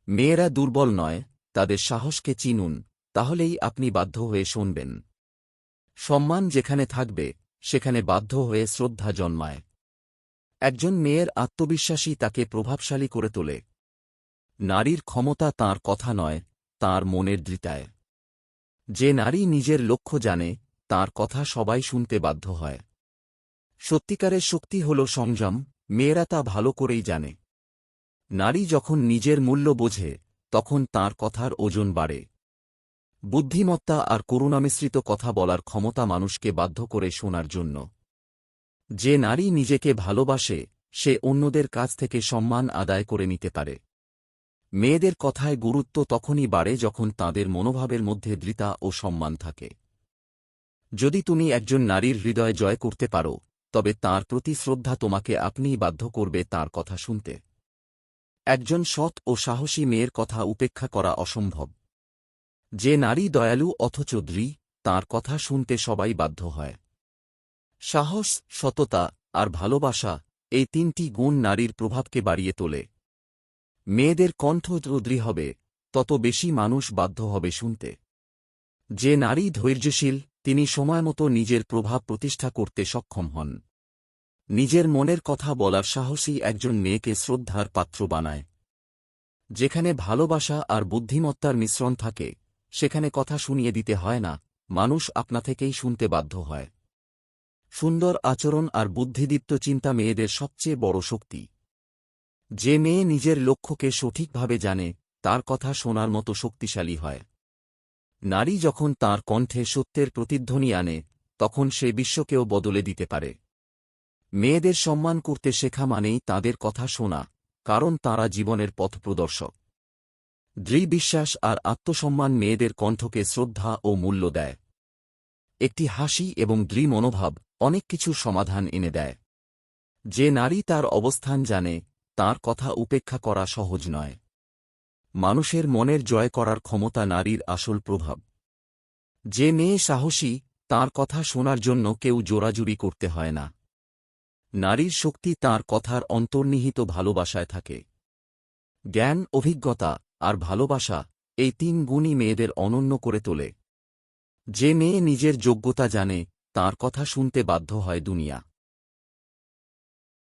মেয়েরা দুর্বল নয়, তাদের সাহসকে চিনুন, তাহলেই আপনি বাধ্য হয়ে শুনবেন। সম্মান যেখানে থাকবে সেখানে বাধ্য হয়ে শ্রদ্ধা জন্মায়। একজন মেয়ের আত্মবিশ্বাসী তাকে প্রভাবশালী করে তোলে। নারীর ক্ষমতা তাঁর কথা নয়, তাঁর মনের দৃঢ়তায়। যে নারী নিজের লক্ষ্য জানে, তাঁর কথা সবাই শুনতে বাধ্য হয়। সত্যিকারের শক্তি হল সংযম, মেয়েরা তা ভালো করেই জানে। নারী যখন নিজের মূল্য বোঝে, তখন তাঁর কথার ওজন বাড়ে। বুদ্ধিমত্তা আর করুণামিশ্রিত কথা বলার ক্ষমতা মানুষকে বাধ্য করে শোনার জন্য। যে নারী নিজেকে ভালোবাসে, সে অন্যদের কাছ থেকে সম্মান আদায় করে নিতে পারে। মেয়েদের কথায় গুরুত্ব তখনই বাড়ে যখন তাদের মনোভাবের মধ্যে দৃঢ়তা ও সম্মান থাকে। যদি তুমি একজন নারীর হৃদয় জয় করতে পারো, তবে তাঁর প্রতি শ্রদ্ধা তোমাকে আপনিই বাধ্য করবে তাঁর কথা শুনতে। একজন সৎ ও সাহসী মেয়ের কথা উপেক্ষা করা অসম্ভব। যে নারী দয়ালু অথচ দৃঢ়, তাঁর কথা শুনতে সবাই বাধ্য হয়। সাহস, সততা আর ভালোবাসা, এই তিনটি গুণ নারীর প্রভাবকে বাড়িয়ে তোলে। মেয়েদের কণ্ঠ যত দৃঢ় হবে, তত বেশি মানুষ বাধ্য হবে শুনতে। যে নারী ধৈর্যশীল, তিনি সময়মতো নিজের প্রভাব প্রতিষ্ঠা করতে সক্ষম হন। নিজের মনের কথা বলার সাহসী একজন মেয়েকে শ্রদ্ধার পাত্র বানায়। যেখানে ভালোবাসা আর বুদ্ধিমত্তার মিশ্রণ থাকে, সেখানে কথা শুনিয়ে দিতে হয় না, মানুষ আপনা থেকেই শুনতে বাধ্য হয়। সুন্দর আচরণ আর বুদ্ধিদীপ্ত চিন্তা মেয়েদের সবচেয়ে বড় শক্তি। যে মেয়ে নিজের লক্ষ্যকে সঠিকভাবে জানে, তার কথা শোনার মতো শক্তিশালী হয়। নারী যখন তাঁর কণ্ঠে সত্যের প্রতিধ্বনি আনে, তখন সে বিশ্বকেও বদলে দিতে পারে। মেয়েদের সম্মান করতে শেখা মানেই তাঁদের কথা শোনা, কারণ তাঁরা জীবনের পথপ্রদর্শক। দৃঢ় বিশ্বাস আর আত্মসম্মান মেয়েদের কণ্ঠকে শ্রদ্ধা ও মূল্য দেয়। একটি হাসি এবং দৃঢ় মনোভাব অনেক কিছুর সমাধান এনে দেয়। যে নারী তার অবস্থান জানে, তার কথা উপেক্ষা করা সহজ নয়। মানুষের মনের জয় করার ক্ষমতা নারীর আসল প্রভাব। যে মেয়ে সাহসী, তার কথা শোনার জন্য কেউ জোরাজুরি করতে হয় না। নারীর শক্তি তাঁর কথার অন্তর্নিহিত ভালোবাসায় থাকে। জ্ঞান, অভিজ্ঞতা আর ভালোবাসা, এই তিন গুণই মেয়েদের অনন্য করে তোলে। যে মেয়ে নিজের যোগ্যতা জানে, তার কথা শুনতে বাধ্য হয় দুনিয়া।